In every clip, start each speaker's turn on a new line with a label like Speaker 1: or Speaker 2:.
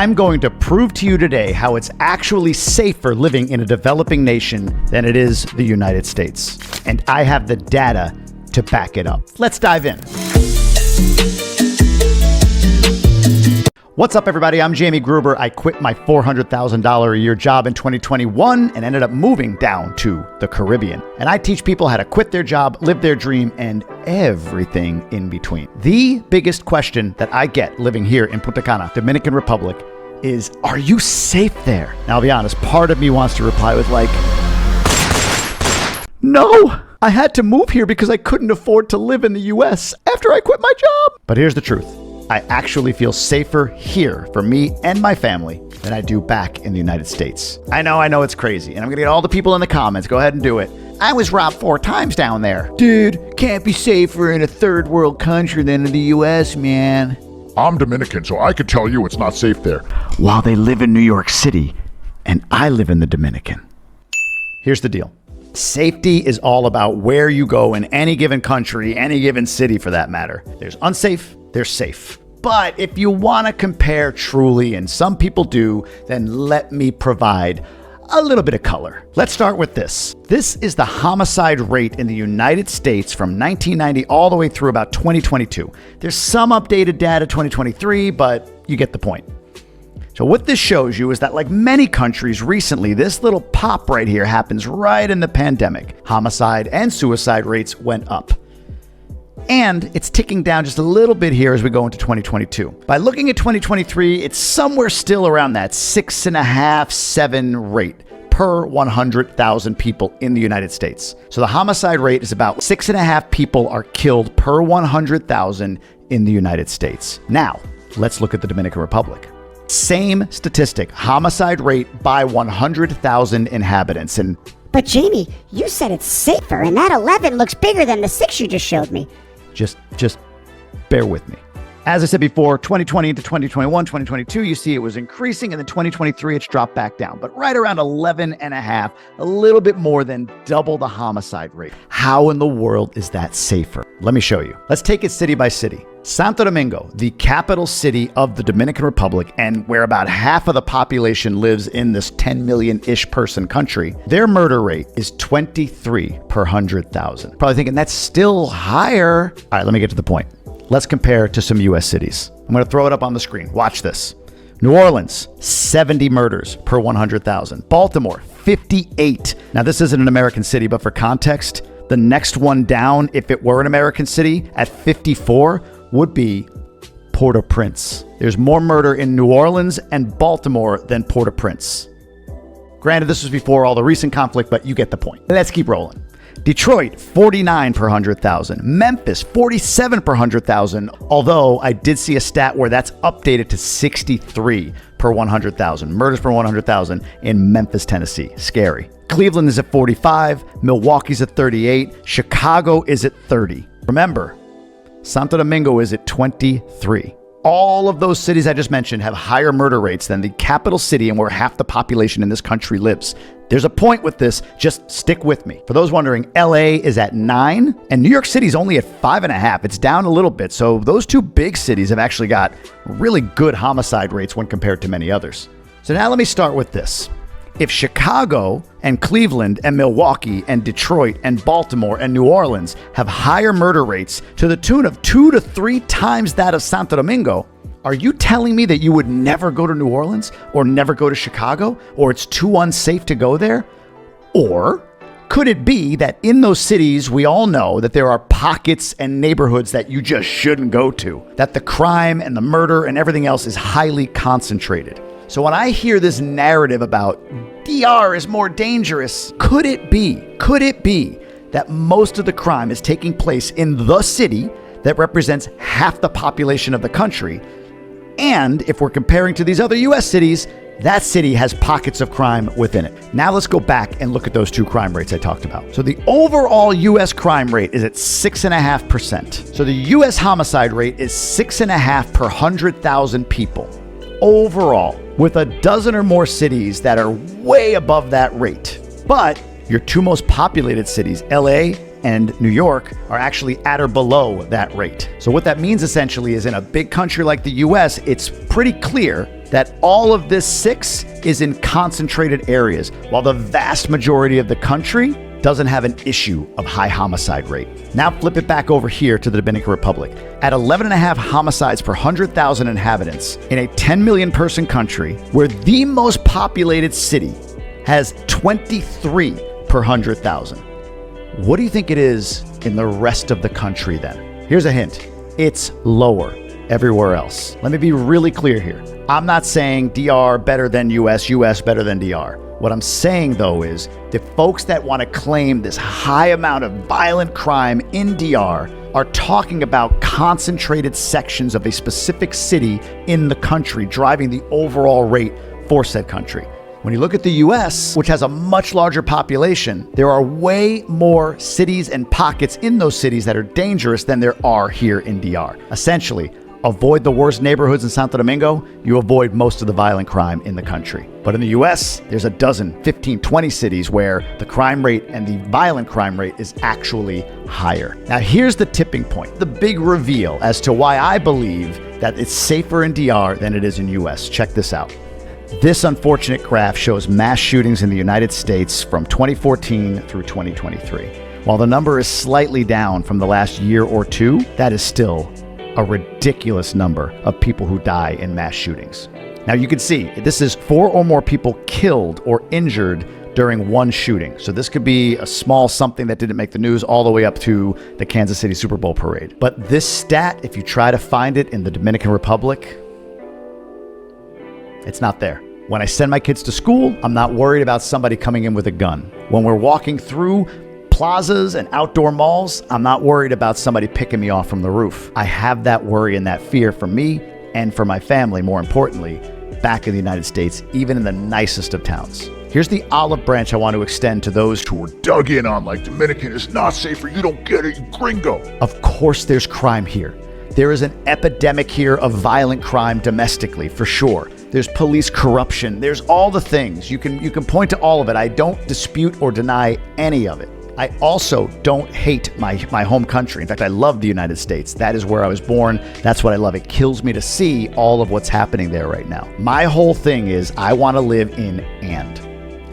Speaker 1: I'm going to prove to you today how it's actually safer living in a developing nation than it is the United States. And I have the data to back it up. Let's dive in. What's up, everybody? I'm Jamie Gruber. I quit my $400,000 a year job in 2021 and ended up moving down to the Caribbean. And I teach people how to quit their job, live their dream, and everything in between. The biggest question that I get living here in Punta Cana, Dominican Republic, is, are you safe there? Now, I'll be honest, part of me wants to reply with like, no, I had to move here because I couldn't afford to live in the US after I quit my job. But here's the truth. I actually feel safer here for me and my family than I do back in the United States. I know it's crazy, and I'm gonna get all the people in the comments. Go ahead and do it. I was robbed 4 times down there. Dude, can't be safer in a third world country than in the US, man.
Speaker 2: I'm Dominican, so I could tell you it's not safe there.
Speaker 1: While they live in New York City, and I live in the Dominican. Here's the deal. Safety is all about where you go in any given country, any given city for that matter. There's unsafe, there's safe. But if you want to compare truly, and some people do, then let me provide a little bit of color. Let's start with this. This is the homicide rate in the United States from 1990 all the way through about 2022. There's some updated data 2023, but you get the point. So what this shows you is that, like many countries recently, this little pop right here happens right in the pandemic. Homicide and suicide rates went up. And it's ticking down just a little bit here as we go into 2022. By looking at 2023, it's somewhere still around that 6.5, 7 rate per 100,000 people in the United States. So the homicide rate is about 6.5 people are killed per 100,000 in the United States. Now, let's look at the Dominican Republic. Same statistic, homicide rate by 100,000 inhabitants.
Speaker 3: But Jamie, you said it's safer, and that 11 looks bigger than the 6 you just showed me.
Speaker 1: Just bear with me. As I said before, 2020 into 2021, 2022, you see it was increasing, and then 2023, it's dropped back down. But right around 11.5, a little bit more than double the homicide rate. How in the world is that safer? Let me show you. Let's take it city by city. Santo Domingo, the capital city of the Dominican Republic, and where about half of the population lives in this 10 million-ish person country, their murder rate is 23 per 100,000. Probably thinking that's still higher. All right, let me get to the point. Let's compare to some US cities. I'm going to throw it up on the screen. Watch this. New Orleans, 70 murders per 100,000. Baltimore, 58. Now, this isn't an American city, but for context, the next one down, if it were an American city, at 54, would be Port-au-Prince. There's more murder in New Orleans and Baltimore than Port-au-Prince. Granted, this was before all the recent conflict, but you get the point. Let's keep rolling. Detroit, 49 per 100,000. Memphis, 47 per 100,000. Although I did see a stat where that's updated to 63 per 100,000. Murders per 100,000 in Memphis, Tennessee. Scary. Cleveland is at 45. Milwaukee's at 38. Chicago is at 30. Remember, Santo Domingo is at 23. All of those cities I just mentioned have higher murder rates than the capital city and where half the population in this country lives. There's a point with this. Just stick with me. For those wondering, LA is at 9 and New York City is only at 5.5. It's down a little bit. So those two big cities have actually got really good homicide rates when compared to many others. So now let me start with this. If Chicago and Cleveland and Milwaukee and Detroit and Baltimore and New Orleans have higher murder rates to the tune of 2 to 3 times that of Santo Domingo, are you telling me that you would never go to New Orleans or never go to Chicago, or it's too unsafe to go there? Or could it be that in those cities, we all know that there are pockets and neighborhoods that you just shouldn't go to, that the crime and the murder and everything else is highly concentrated? So when I hear this narrative about DR is more dangerous, could it be that most of the crime is taking place in the city that represents half the population of the country? And if we're comparing to these other US cities, that city has pockets of crime within it. Now let's go back and look at those 2 crime rates I talked about. So the overall US crime rate is at 6.5%. So the US homicide rate is 6.5 per 100,000 people. Overall, with a dozen or more cities that are way above that rate. But your 2 most populated cities, LA and New York, are actually at or below that rate. So what that means essentially is in a big country like the US, it's pretty clear that all of this 6 is in concentrated areas, while the vast majority of the country doesn't have an issue of high homicide rate. Now flip it back over here to the Dominican Republic. At 11.5 homicides per 100,000 inhabitants in a 10 million person country, where the most populated city has 23 per 100,000. What do you think it is in the rest of the country then? Here's a hint. It's lower everywhere else. Let me be really clear here. I'm not saying DR better than US, US better than DR. What I'm saying, though, is the folks that want to claim this high amount of violent crime in DR are talking about concentrated sections of a specific city in the country driving the overall rate for said country. When you look at the US, which has a much larger population, there are way more cities and pockets in those cities that are dangerous than there are here in DR. Essentially, avoid the worst neighborhoods in Santo Domingo, you avoid most of the violent crime in the country. But in the US, there's a dozen, 15, 20 cities where the crime rate and the violent crime rate is actually higher. Now, here's the tipping point, the big reveal as to why I believe that it's safer in DR than it is in US. Check this out. This unfortunate graph shows mass shootings in the United States from 2014 through 2023. While the number is slightly down from the last year or two, that is still a ridiculous number of people who die in mass shootings. Now you can see this is 4 or more people killed or injured during one shooting. So this could be a small something that didn't make the news all the way up to the Kansas City Super Bowl parade. But this stat, if you try to find it in the Dominican Republic, it's not there. When I send my kids to school, I'm not worried about somebody coming in with a gun. When we're walking through plazas and outdoor malls, I'm not worried about somebody picking me off from the roof. I have that worry and that fear for me and for my family, more importantly, back in the United States, even in the nicest of towns. Here's the olive branch I want to extend to those who
Speaker 2: We're dug in on like Dominican is not safer. You don't get it, you gringo.
Speaker 1: Of course there's crime here. There is an epidemic here of violent crime domestically, for sure. There's police corruption. There's all the things. You can point to all of it. I don't dispute or deny any of it. I also don't hate my home country. In fact, I love the United States. That is where I was born. That's what I love. It kills me to see all of what's happening there right now. My whole thing is I want to live in and.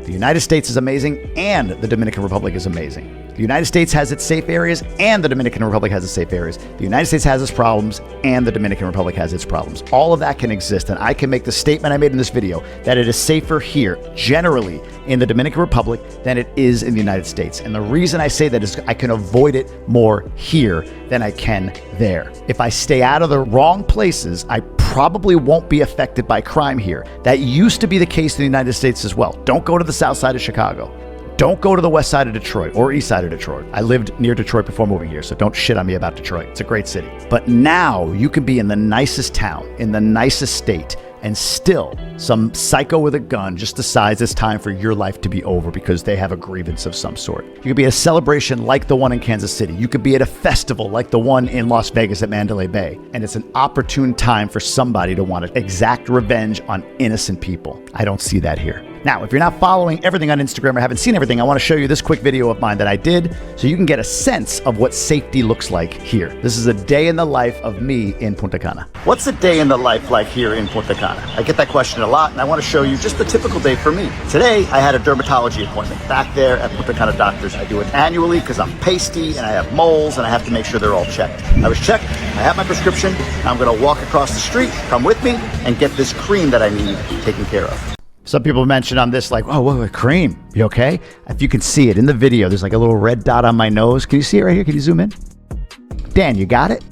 Speaker 1: The United States is amazing and the Dominican Republic is amazing. The United States has its safe areas and the Dominican Republic has its safe areas. The United States has its problems and the Dominican Republic has its problems. All of that can exist, and I can make the statement I made in this video that it is safer here, generally, in the Dominican Republic than it is in the United States. And the reason I say that is I can avoid it more here than I can there. If I stay out of the wrong places, I probably won't be affected by crime here. That used to be the case in the United States as well. Don't go to the south side of Chicago. Don't go to the west side of Detroit or east side of Detroit. I lived near Detroit before moving here, so don't shit on me about Detroit. It's a great city. But now you can be in the nicest town, in the nicest state, and still some psycho with a gun just decides it's time for your life to be over because they have a grievance of some sort. You could be at a celebration like the one in Kansas City. You could be at a festival like the one in Las Vegas at Mandalay Bay. And it's an opportune time for somebody to want to exact revenge on innocent people. I don't see that here. Now, if you're not following everything on Instagram or haven't seen everything, I want to show you this quick video of mine that I did so you can get a sense of what safety looks like here. This is a day in the life of me in Punta Cana. What's a day in the life like here in Punta Cana? I get that question a lot, and I want to show you just the typical day for me. Today, I had a dermatology appointment back there at Punta Cana Doctors. I do it annually because I'm pasty and I have moles and I have to make sure they're all checked. I was checked, I have my prescription, I'm going to walk across the street, come with me, and get this cream that I need taken care of. Some people mentioned on this like, oh, whoa, cream. You okay? If you can see it in the video, there's like a little red dot on my nose. Can you see it right here? Can you zoom in? Dan, you got it?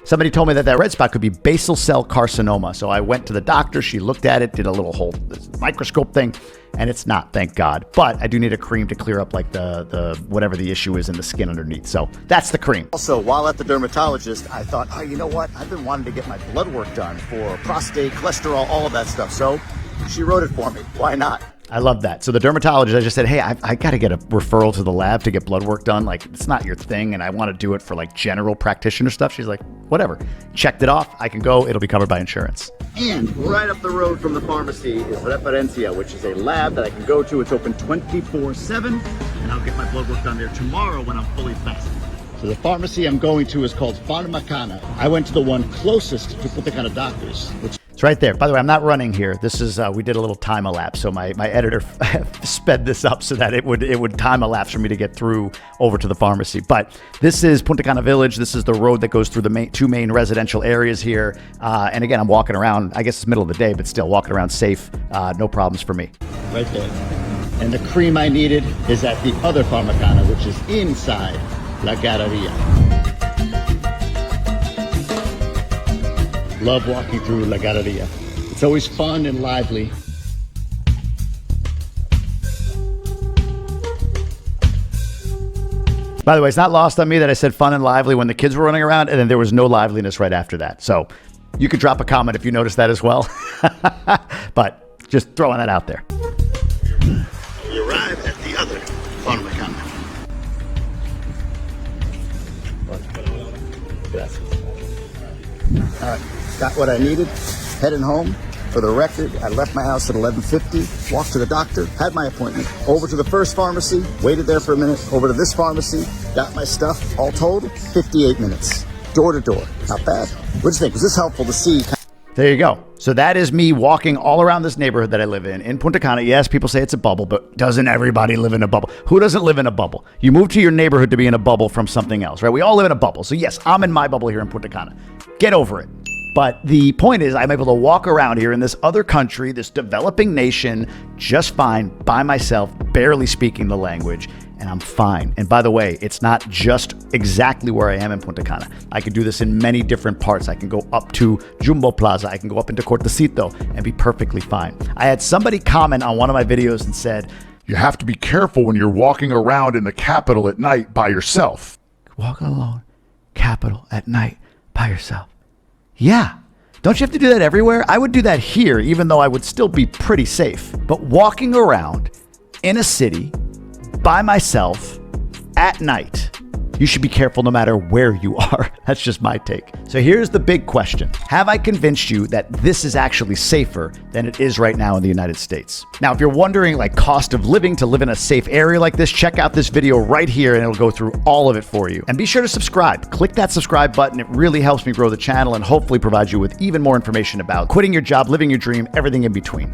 Speaker 1: Somebody told me that red spot could be basal cell carcinoma. So I went to the doctor. She looked at it, did a little whole microscope thing, and it's not, thank God. But I do need a cream to clear up like the whatever the issue is in the skin underneath. So that's the cream. Also, while at the dermatologist, I thought, oh, you know what? I've been wanting to get my blood work done for prostate, cholesterol, all of that stuff. So she wrote it for me. Why not? I love that. So the dermatologist, I just said, hey, I got to get a referral to the lab to get blood work done. Like, it's not your thing, and I want to do it for like general practitioner stuff. She's like, whatever. Checked it off. I can go. It'll be covered by insurance. And right up the road from the pharmacy is Referencia, which is a lab that I can go to. It's open 24/7, and I'll get my blood work done there tomorrow when I'm fully fasted. So the pharmacy I'm going to is called Punta Cana. I went to the one closest to Punta Cana Doctors, which It's right there. By the way, I'm not running here. This is, we did a little time elapse. So my editor sped this up so that it would time elapse for me to get through over to the pharmacy. But this is Punta Cana Village. This is the road that goes through the two main residential areas here. And again, I'm walking around, I guess it's middle of the day, but still walking around safe. No problems for me. Right there. And the cream I needed is at the other Pharmacana, which is inside La Galleria. Love walking through La Galleria. It's always fun and lively. By the way, it's not lost on me that I said fun and lively when the kids were running around, and then there was no liveliness right after that. So you could drop a comment if you noticed that as well. But just throwing that out there. We arrived at the other Pharmacana. All right, got what I needed. Heading home. For the record, I left my house at 11:50, walked to the doctor, had my appointment, over to the first pharmacy, waited there for a minute, over to this pharmacy, got my stuff, all told, 58 minutes. Door to door. Not bad. What do you think? Was this helpful to see? There you go. So that is me walking all around this neighborhood that I live in Punta Cana. Yes, people say it's a bubble, but doesn't everybody live in a bubble? Who doesn't live in a bubble? You move to your neighborhood to be in a bubble from something else, right? We all live in a bubble. So yes, I'm in my bubble here in Punta Cana. Get over it. But the point is, I'm able to walk around here in this other country, this developing nation, just fine by myself, barely speaking the language, and I'm fine. And by the way, it's not just exactly where I am in Punta Cana. I can do this in many different parts. I can go up to Jumbo Plaza. I can go up into Cortecito and be perfectly fine. I had somebody comment on one of my videos and said,
Speaker 2: You have to be careful when you're walking around in the capital at night by yourself.
Speaker 1: walking alone, capital at night by yourself. Yeah. Don't you have to do that everywhere? I would do that here, even though I would still be pretty safe. But walking around in a city by myself at night, you should be careful no matter where you are. That's just my take. So here's the big question. Have I convinced you that this is actually safer than it is right now in the United States? Now, if you're wondering like cost of living to live in a safe area like this, check out this video right here and it'll go through all of it for you. And be sure to subscribe. Click that subscribe button. It really helps me grow the channel and hopefully provide you with even more information about quitting your job, living your dream, everything in between.